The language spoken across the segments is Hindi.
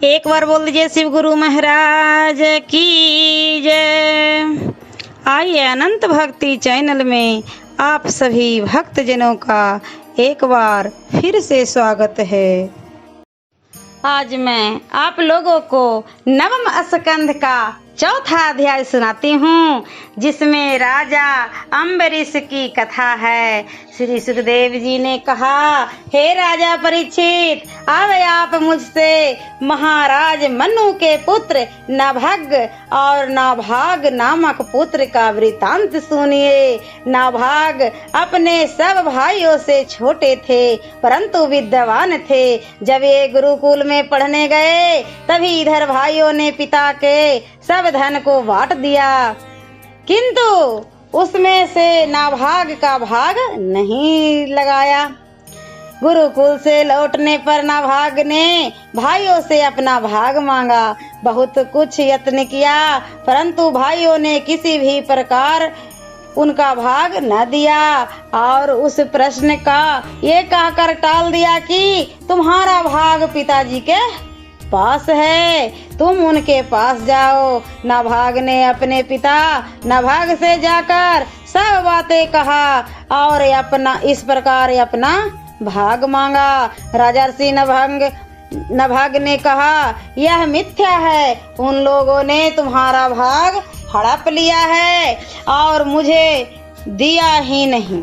एक बार बोल दीजिए शिव गुरु महाराज की जय। आइए अनंत भक्ति चैनल में आप सभी भक्तजनों का एक बार फिर से स्वागत है। आज मैं आप लोगों को नवम स्कंध का चौथा अध्याय सुनाती हूँ, जिसमें राजा अम्बरीश की कथा है। श्री सुखदेव जी ने कहा, हे राजा परीक्षित, अब आप मुझसे महाराज मनु के पुत्र नभग और नाभाग नामक पुत्र का वृतांत सुनिए। नाभाग अपने सब भाइयों से छोटे थे, परंतु विद्वान थे। जब ये गुरुकुल में पढ़ने गए, तभी इधर भाइयों ने पिता के सब धन को बांट दिया, किंतु उसमें से नाभाग का भाग नहीं लगाया। गुरुकुल से लौटने पर नाभाग ने भाइयों से अपना भाग मांगा। बहुत कुछ यत्न किया, परंतु भाइयों ने किसी भी प्रकार उनका भाग न दिया और उस प्रश्न का ये कहकर टाल दिया कि तुम्हारा भाग पिताजी के पास है, तुम उनके पास जाओ। नाभाग ने अपने पिता नाभाग से जाकर सब बातें कहा और इस प्रकार अपना भाग मांगा। राजर्षि नाभाग ने कहा, यह मिथ्या है, उन लोगों ने तुम्हारा भाग हड़प लिया है और मुझे दिया ही नहीं।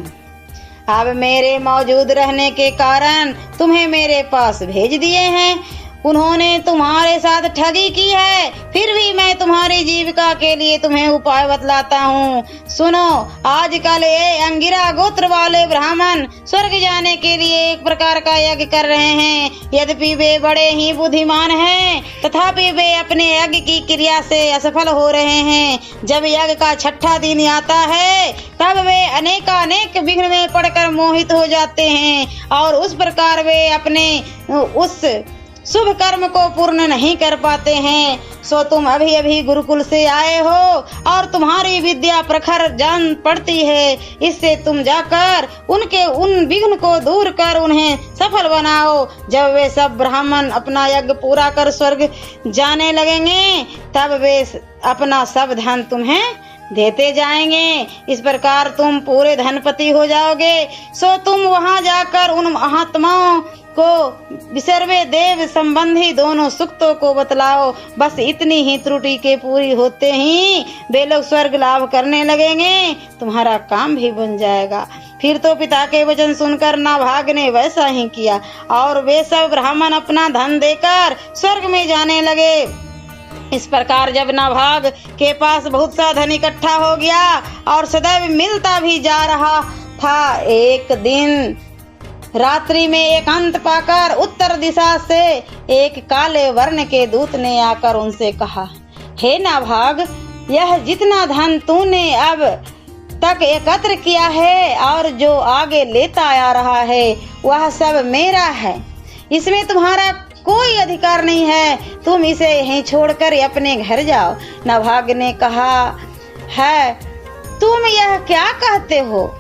अब मेरे मौजूद रहने के कारण तुम्हें मेरे पास भेज दिए हैं। उन्होंने तुम्हारे साथ ठगी की है, फिर भी मैं तुम्हारी जीविका के लिए तुम्हें उपाय बतलाता हूँ। सुनो, आजकल ये अंगिरा गोत्र वाले ब्राह्मण स्वर्ग जाने के लिए एक प्रकार का यज्ञ कर रहे हैं। यद्यपि वे बड़े ही बुद्धिमान हैं, तथापि वे अपने यज्ञ की क्रिया से असफल हो रहे हैं। जब यज्ञ का छठा दिन आता है, तब वे अनेकानेक विघ्न में पड़कर मोहित हो जाते हैं और उस प्रकार वे अपने उस शुभ कर्म को पूर्ण नहीं कर पाते हैं। सो तुम अभी अभी गुरुकुल से आए हो और तुम्हारी विद्या प्रखर जान पड़ती है। इससे तुम जाकर उनके उन विघ्न को दूर कर उन्हें सफल बनाओ। जब वे सब ब्राह्मण अपना यज्ञ पूरा कर स्वर्ग जाने लगेंगे, तब वे अपना सब धन तुम्हें देते जाएंगे। इस प्रकार तुम पूरे धनपति हो जाओगे। सो तुम वहां जाकर उन महात्माओं को विसर्वे देव संबंधी दोनों सुक्तों को बतलाओ। बस इतनी ही त्रुटि के पूरी होते ही वे लोग स्वर्ग लाभ करने लगेंगे, तुम्हारा काम भी बन जाएगा। फिर तो पिता के वचन सुनकर नाभाग ने वैसा ही किया और वे सब ब्राह्मण अपना धन देकर स्वर्ग में जाने लगे। इस प्रकार जब नाभाग के पास बहुत सा धन इकट्ठा हो गया और सदैव मिलता भी जा रहा था, एक दिन रात्रि में एकांत पाकर उत्तर दिशा से एक काले वर्ण के दूत ने आकर उनसे कहा, हे नाभाग, यह जितना धन तूने अब तक एकत्र किया है और जो आगे लेता आ रहा है, वह सब मेरा है। इसमें तुम्हारा कोई अधिकार नहीं है। तुम इसे यहीं छोड़कर अपने घर जाओ। नाभाग ने कहा, है तुम यह क्या कहते हो?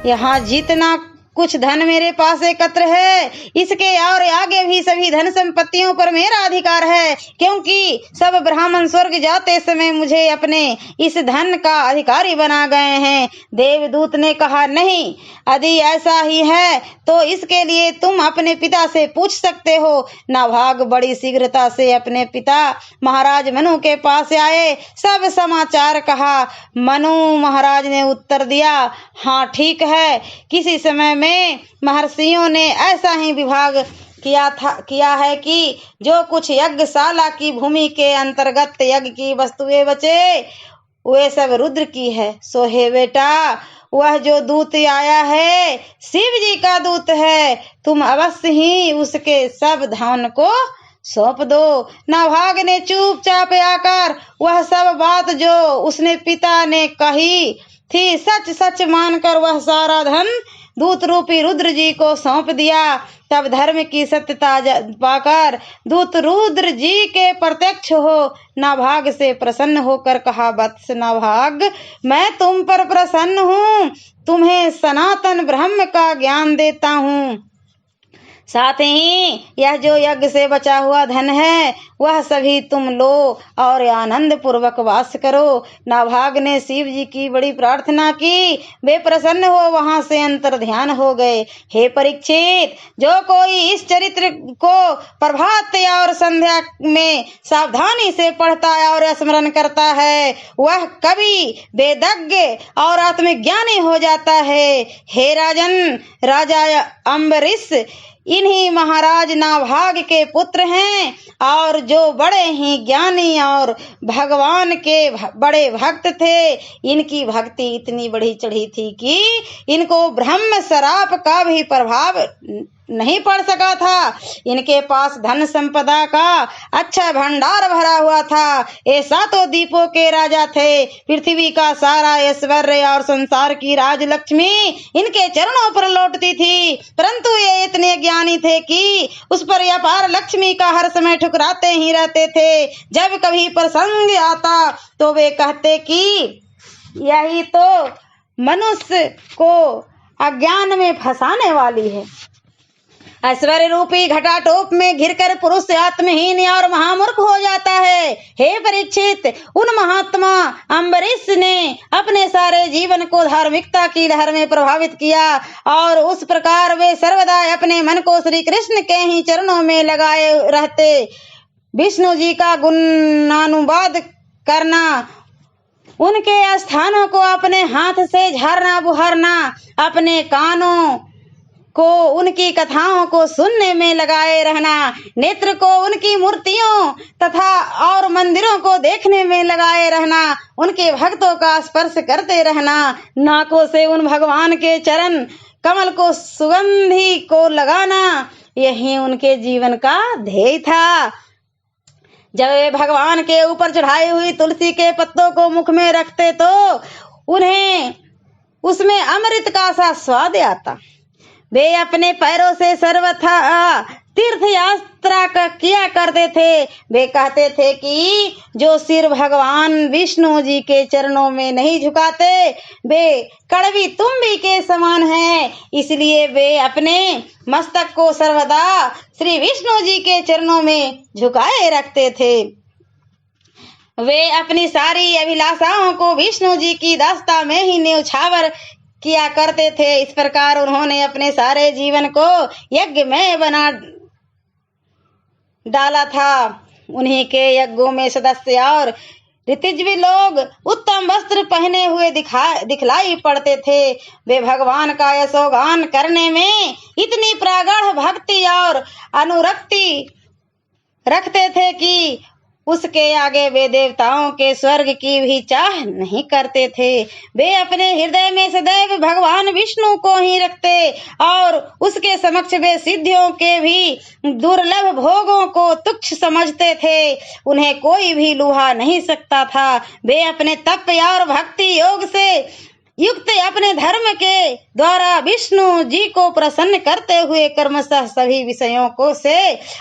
यहाँ जितना कुछ धन मेरे पास एकत्र है, इसके और आगे भी सभी धन संपत्तियों पर मेरा अधिकार है, क्योंकि सब ब्राह्मण स्वर्ग जाते समय मुझे अपने इस धन का अधिकारी बना गए हैं। देवदूत ने कहा, नहीं, यदि ऐसा ही है तो इसके लिए तुम अपने पिता से पूछ सकते हो। नाभाग बड़ी शीघ्रता से अपने पिता महाराज मनु के पास आए, सब समाचार कहा। मनु महाराज ने उत्तर दिया, हाँ ठीक है, किसी समय में महर्षियों ने ऐसा ही विभाग किया है कि जो कुछ यज्ञशाला की भूमि के अंतर्गत यज्ञ की वस्तुएं बचे, वे सब रुद्र की है। सो हे बेटा, वह जो दूत आया है शिव जी का दूत है, तुम अवश्य ही उसके सब धन को सौंप दो। नाभाग ने चुपचाप आकर वह सब बात जो उसने पिता ने कही थी सच सच मानकर वह सारा धन दूत रूपी रुद्र जी को सौंप दिया। तब धर्म की सत्यता पाकर दूत रुद्र जी के प्रत्यक्ष हो नाभाग से प्रसन्न होकर कहा, वत्स नाभाग, मैं तुम पर प्रसन्न हूँ, तुम्हें सनातन ब्रह्म का ज्ञान देता हूँ। साथ ही यह जो यज्ञ से बचा हुआ धन है वह सभी तुम लो और आनंद पूर्वक वास करो। नाभाग ने शिव जी की बड़ी प्रार्थना की। वे प्रसन्न हो वहां से अंतर ध्यान हो गए। हे परीक्षित, जो कोई इस चरित्र को प्रभात और संध्या में सावधानी से पढ़ता है और स्मरण करता है वह कवि, वेदज्ञ और आत्मज्ञानी हो जाता है। हे राजन, राजा अम्बरीश इन्हीं महाराज नाभाग के पुत्र हैं और जो बड़े ही ज्ञानी और भगवान के बड़े भक्त थे। इनकी भक्ति इतनी बढ़ी चढ़ी थी कि इनको ब्रह्म शराप का भी प्रभाव नहीं पड़ सका था। इनके पास धन संपदा का अच्छा भंडार भरा हुआ था। ये सातों द्वीपों के राजा थे। पृथ्वी का सारा ऐश्वर्य और संसार की राजलक्ष्मी इनके चरणों पर लौटती थी, परंतु ये इतने ज्ञानी थे कि उस पर अपार लक्ष्मी का हर समय ठुकराते ही रहते थे। जब कभी प्रसंग आता तो वे कहते कि यही तो मनुष्य को अज्ञान में फंसाने वाली है। ऐश्वर्य रूपी घटाटोप में घिरकर पुरुष आत्महीन और महामूर्ख हो जाता है। हे परीक्षित, उन महात्मा अम्बरीश ने अपने सारे जीवन को धार्मिकता की लहर में प्रभावित किया और उस प्रकार वे सर्वदा अपने मन को श्री कृष्ण के ही चरणों में लगाए रहते। विष्णु जी का गुणानुवाद करना, उनके स्थानों को अपने हाथ से झाड़ना बुहारना, अपने कानों को उनकी कथाओं को सुनने में लगाए रहना, नेत्र को उनकी मूर्तियों तथा और मंदिरों को देखने में लगाए रहना, उनके भक्तों का स्पर्श करते रहना, नाकों से उन भगवान के चरण कमल को सुगंधी को लगाना, यही उनके जीवन का ध्येय था। जब वे भगवान के ऊपर चढ़ाई हुई तुलसी के पत्तों को मुख में रखते तो उन्हें उसमें अमृत का सा स्वाद आता। वे अपने पैरों से सर्वथा तीर्थ यात्रा किया करते थे। वे कहते थे कि जो सिर भगवान विष्णु जी के चरणों में नहीं झुकाते वे कड़वी तुम्बी के समान हैं। इसलिए वे अपने मस्तक को सर्वदा श्री विष्णु जी के चरणों में झुकाए रखते थे। वे अपनी सारी अभिलाषाओं को विष्णु जी की दास्ता में ही न्यौछावर किया करते थे। इस प्रकार उन्होंने अपने सारे जीवन को यज्ञ में बना डाला था। उन्हीं के यज्ञों में सदस्य और ऋतिज्वी लोग उत्तम वस्त्र पहने हुए दिखलाई पड़ते थे। वे भगवान का यशोगान करने में इतनी प्रगाढ़ भक्ति और अनुरक्ति रखते थे कि उसके आगे वे देवताओं के स्वर्ग की भी चाह नहीं करते थे। वे अपने हृदय में सदैव भगवान विष्णु को ही रखते और उसके समक्ष वे सिद्धियों के भी दुर्लभ भोगों को तुच्छ समझते थे। उन्हें कोई भी लुभा नहीं सकता था। वे अपने तप और भक्ति योग से युक्त अपने धर्म के द्वारा विष्णु जी को प्रसन्न करते हुए क्रमशः सभी विषयों को से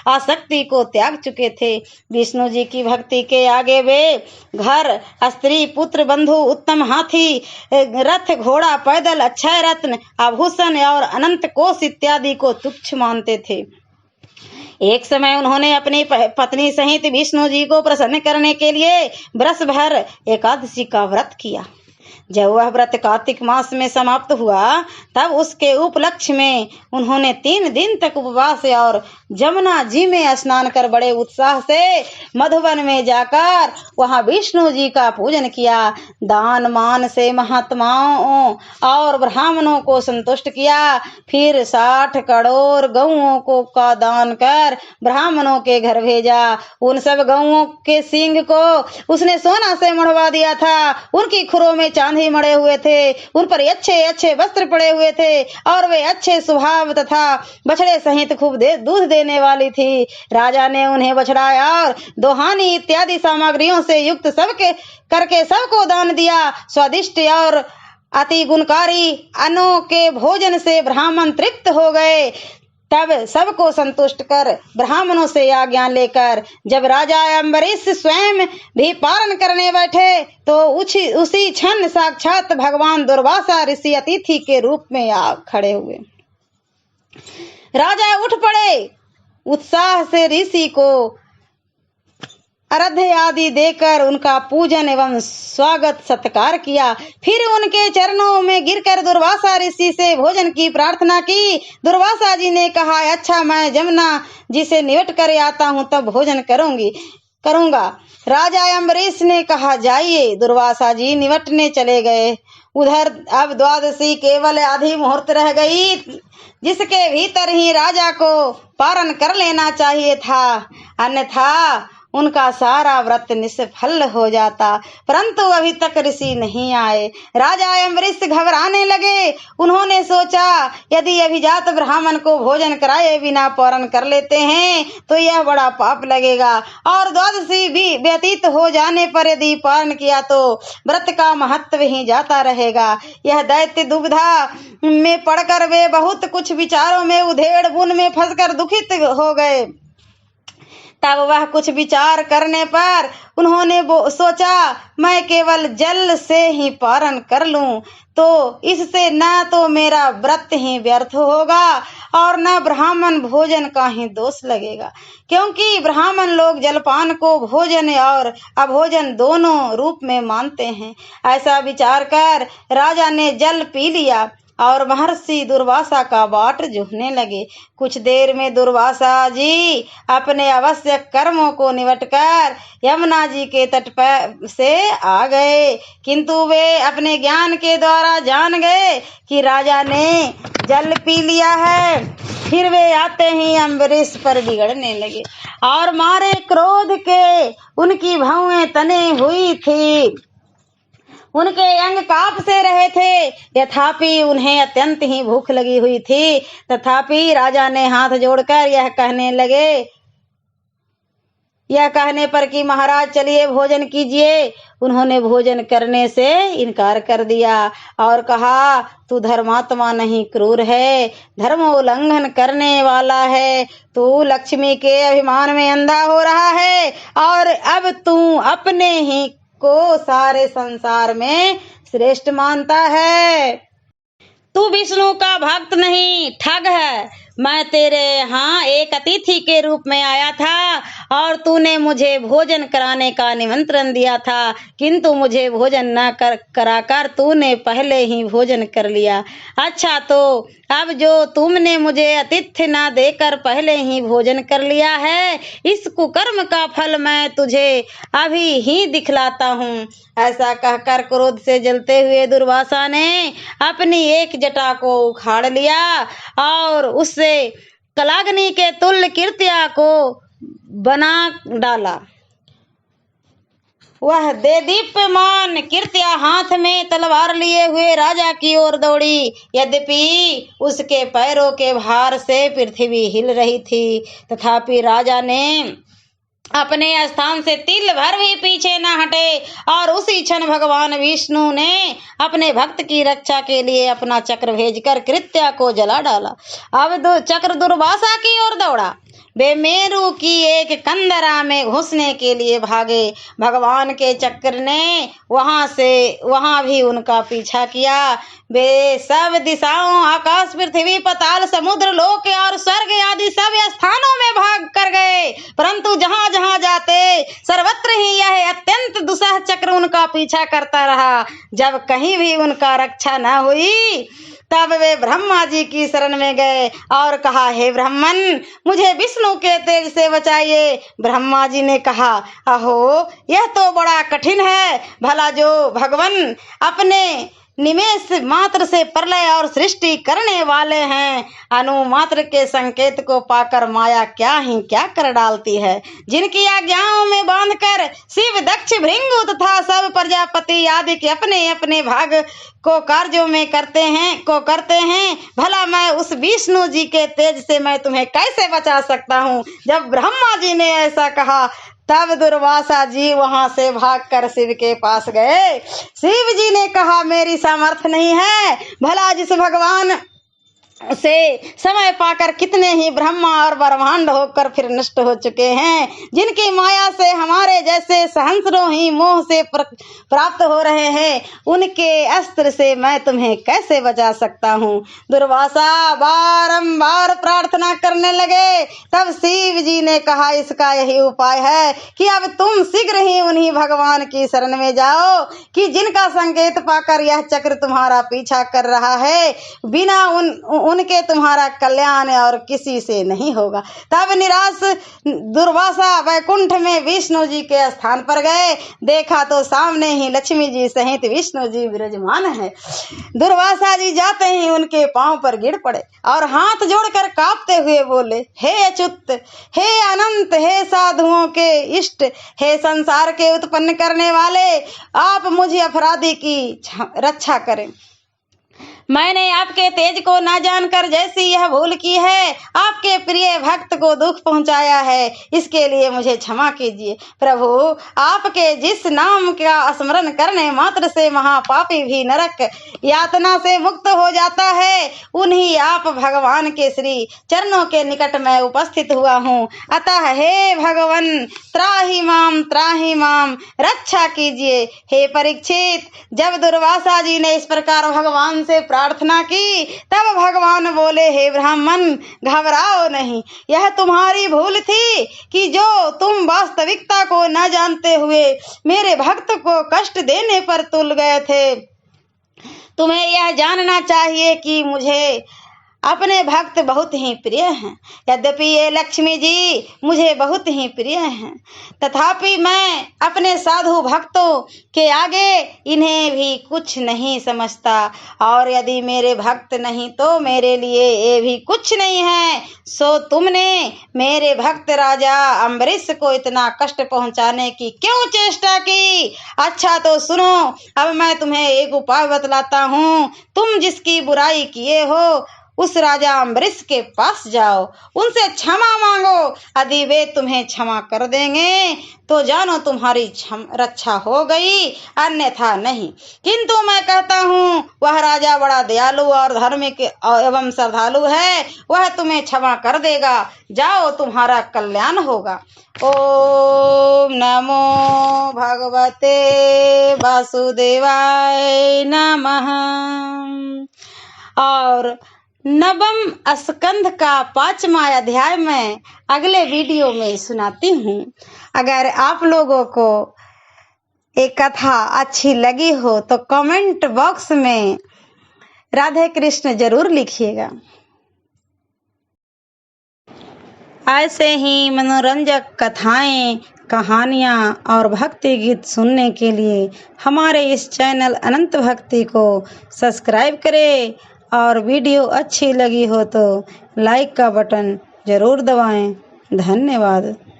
आसक्ति को त्याग चुके थे। विष्णु जी की भक्ति के आगे वे घर, स्त्री, पुत्र, बंधु, उत्तम हाथी, रथ, घोड़ा, पैदल, अक्षय रत्न, आभूषण और अनंत कोष इत्यादि को तुच्छ मानते थे। एक समय उन्होंने अपनी पत्नी सहित विष्णु जी को प्रसन्न करने के लिए वर्ष भर एकादशी का व्रत किया। जब वह व्रत कार्तिक मास में समाप्त हुआ तब उसके उपलक्ष्य में उन्होंने 3 दिन तक उपवास और जमुना जी में स्नान कर बड़े उत्साह से मधुवन में जाकर वहां विष्णु जी का पूजन किया। दान मान से महात्माओं और ब्राह्मणों को संतुष्ट किया। फिर 60 करोड़ गौओं को का दान कर ब्राह्मणों के घर भेजा। उन सब गौओं के सींग को उसने सोना से मढ़वा दिया था। उनकी खुरों में चांदी मढ़े हुए थे। उन पर अच्छे अच्छे वस्त्र पड़े हुए थे और वे अच्छे स्वभाव तथा बछड़े सहित खूब दूध देने वाली थी। राजा ने उन्हें बछड़ा और दोहानी इत्यादि सामग्रियों से युक्त सबके करके सबको दान दिया। स्वादिष्ट और अति गुणकारी अन्नों के भोजन से ब्राह्मण तृप्त हो गए। तब सबको संतुष्ट कर ब्राह्मणों से आज्ञा लेकर जब राजा अम्बरीश स्वयं भी पारण करने बैठे तो उसी क्षण साक्षात भगवान दुर्वासा ऋषि अतिथि के रूप में आ खड़े हुए। राजा उठ पड़े, उत्साह से ऋषि को अर्घ्य आदि देकर उनका पूजन एवं स्वागत सत्कार किया। फिर उनके चरणों में गिरकर दुर्वासा ऋषि से भोजन की प्रार्थना की। दुर्वासा जी ने कहा, अच्छा, मैं जमुना जी से निवट कर आता हूँ, तब भोजन करूंगा। राजा अम्बरीश ने कहा, जाइए। दुर्वासा जी निवटने चले गए। उधर अब द्वादशी केवल आधी मुहूर्त रह गई, जिसके भीतर ही राजा को पारण कर लेना चाहिए था, अन्यथा उनका सारा व्रत निष्फल हो जाता। परंतु अभी तक ऋषि नहीं आए। राजा अम्बरीश घबराने लगे। उन्होंने सोचा, यदि अभिजात ब्राह्मण को भोजन कराए बिना पारण कर लेते हैं तो यह बड़ा पाप लगेगा, और द्वादशी भी व्यतीत हो जाने पर यदि पारण किया तो व्रत का महत्व ही जाता रहेगा। यह दैत्य दुविधा में पड़कर वे बहुत कुछ विचारों में उधेड़ बुन में फंसकर दुखित हो गए। तब वह कुछ विचार करने पर उन्होंने सोचा, मैं केवल जल से ही पारण कर लूं तो इससे न तो मेरा व्रत ही व्यर्थ होगा और न ब्राह्मण भोजन का ही दोष लगेगा, क्योंकि ब्राह्मण लोग जलपान को भोजन और अभोजन दोनों रूप में मानते हैं। ऐसा विचार कर राजा ने जल पी लिया और महर्षि दुर्वासा का बाट जोहने लगे। कुछ देर में दुर्वासा जी अपने आवश्यक कर्मों को निवटकर यमुना जी के तट पर से आ गए, किंतु वे अपने ज्ञान के द्वारा जान गए कि राजा ने जल पी लिया है। फिर वे आते ही अम्बरीश पर बिगड़ने लगे और मारे क्रोध के उनकी भौहें तने हुई थी, उनके अंग कांप से रहे थे। यथापि उन्हें अत्यंत ही भूख लगी हुई थी। तथापि राजा ने हाथ जोड़कर यह कहने पर कि महाराज चलिए भोजन कीजिए। उन्होंने भोजन करने से इनकार कर दिया और कहा, तू धर्मात्मा नहीं, क्रूर है, धर्म उल्लंघन करने वाला है। तू लक्ष्मी के अभिमान में अंधा हो रहा है और अब तू अपने ही को सारे संसार में श्रेष्ठ मानता है। तू विष्णु का भक्त नहीं, ठग है। मैं तेरे यहाँ एक अतिथि के रूप में आया था और तूने मुझे भोजन कराने का निमंत्रण दिया था, किंतु मुझे भोजन न कराकर तूने पहले ही भोजन कर लिया। अच्छा, तो अब जो तुमने मुझे आतिथ्य न देकर पहले ही भोजन कर लिया है, इस कुकर्म का फल मैं तुझे अभी ही दिखलाता हूँ। ऐसा कहकर क्रोध से जलते हुए दुर्वासा ने अपनी एक जटा को उखाड़ लिया और उससे कलाग्नि के तुल्य कृत्या को बना डाला। वह देदीप्यमान कृत्या हाथ में तलवार लिए हुए राजा की ओर दौड़ी। यद्यपि उसके पैरों के भार से पृथ्वी हिल रही थी, तथापि राजा ने अपने स्थान से तिल भर भी पीछे न हटे और उसी क्षण भगवान विष्णु ने अपने भक्त की रक्षा के लिए अपना चक्र भेजकर कृत्या को जला डाला। अब चक्र दुर्वासा की ओर दौड़ा। वे मेरू की एक कंदरा में घुसने के लिए भागे। भगवान के चक्र ने वहां भी उनका पीछा किया। वे सब दिशाओं, आकाश, पृथ्वी, पाताल, समुद्र, लोक और स्वर्ग आदि सब स्थानों में भाग कर गए, परंतु जहां जहां जाते सर्वत्र ही यह अत्यंत दुस्सह चक्र उनका पीछा करता रहा। जब कहीं भी उनका रक्षा न हुई, तब वे ब्रह्मा जी की शरण में गए और कहा, हे ब्राह्मण, मुझे विष्णु के तेज से बचाइए। ब्रह्मा जी ने कहा, अहो, यह तो बड़ा कठिन है। भला जो भगवान अपने निमेष मात्र से प्रलय और सृष्टि करने वाले हैं, अणु मात्र के संकेत को पाकर माया क्या कर डालती है। जिनकी आज्ञाओं में बांधकर शिव, दक्ष, भृंगु तथा सब प्रजापति आदि के अपने अपने भाग को कार्यों में करते हैं। भला मैं उस विष्णु जी के तेज से मैं तुम्हें कैसे बचा सकता हूँ। जब ब्रह्मा जी ने ऐसा कहा, तब दुर्वासा जी वहां से भागकर शिव के पास गए। शिव जी ने कहा, मेरी सामर्थ्य नहीं है। भला जिस भगवान से समय पाकर कितने ही ब्रह्मा और ब्रह्मांड होकर फिर नष्ट हो चुके हैं। जिनकी माया से हमारे जैसे सहस्रों मोह से प्राप्त हो रहे हैं, उनके अस्त्र से मैं तुम्हें कैसे बचा सकता हूँ। दुर्वासा बारंबार प्रार्थना करने लगे। तब शिव जी ने कहा, इसका यही उपाय है कि अब तुम शीघ्र ही उन्हीं भगवान की शरण में जाओ कि जिनका संकेत पाकर यह चक्र तुम्हारा पीछा कर रहा है। बिना उनके तुम्हारा कल्याण और किसी से नहीं होगा। तब निराश दुर्वासा वैकुंठ में विष्णु जी के स्थान पर गए। देखा तो सामने ही लक्ष्मी जी सहित विष्णु जी विराजमान है। दुर्वासा जी जाते ही उनके पांव पर गिर पड़े और हाथ जोड़कर कांपते हुए बोले, हे अच्युत, हे अनंत, हे साधुओं के इष्ट, हे संसार के उत्पन्न करने वाले, आप मुझे अपराधी की रक्षा करें। मैंने आपके तेज को ना जानकर जैसी यह भूल की है, आपके प्रिय भक्त को दुख पहुंचाया है, इसके लिए मुझे क्षमा कीजिए। प्रभु, आपके जिस नाम का स्मरण करने मात्र से महापापी भी नरक यातना से मुक्त हो जाता है, उन्हीं आप भगवान के श्री चरणों के निकट में उपस्थित हुआ हूँ। अतः हे भगवान, त्राहि माम, रक्षा कीजिए। हे परीक्षित, जब दुर्वासा जी ने इस प्रकार भगवान से प्रार्थना की, तब भगवान बोले, हे ब्राह्मण, घबराओ नहीं। यह तुम्हारी भूल थी कि जो तुम वास्तविकता को न जानते हुए मेरे भक्त को कष्ट देने पर तुल गए थे। तुम्हें यह जानना चाहिए कि मुझे अपने भक्त बहुत ही प्रिय हैं। यद्यपि ये लक्ष्मी जी मुझे बहुत ही प्रिय हैं, तथापि मैं अपने साधु भक्तों के आगे इन्हें भी कुछ नहीं समझता, और यदि मेरे भक्त नहीं तो मेरे लिए ये भी कुछ नहीं है। सो तुमने मेरे भक्त राजा अम्बरीश को इतना कष्ट पहुंचाने की क्यों चेष्टा की? अच्छा तो सुनो, अब मैं तुम्हें एक उपाय बतलाता हूँ। तुम जिसकी बुराई किए हो उस राजा अम्बरीश के पास जाओ, उनसे क्षमा मांगो। यदि वे तुम्हें क्षमा कर देंगे तो जानो तुम्हारी रक्षा हो गई, अन्यथा नहीं। किंतु मैं कहता हूँ, वह राजा बड़ा दयालु और धार्मिक एवं श्रद्धालु है, वह तुम्हें क्षमा कर देगा। जाओ, तुम्हारा कल्याण होगा। ओम नमो भगवते वासुदेवाय नमः। और नवम स्कंध का 5वां अध्याय में अगले वीडियो में सुनाती हूँ। अगर आप लोगों को एक कथा अच्छी लगी हो तो कमेंट बॉक्स में राधे कृष्ण जरूर लिखिएगा। ऐसे ही मनोरंजक कथाएं, कहानियाँ और भक्ति गीत सुनने के लिए हमारे इस चैनल अनंत भक्ति को सब्सक्राइब करें, और वीडियो अच्छी लगी हो तो लाइक का बटन जरूर दबाएं। धन्यवाद।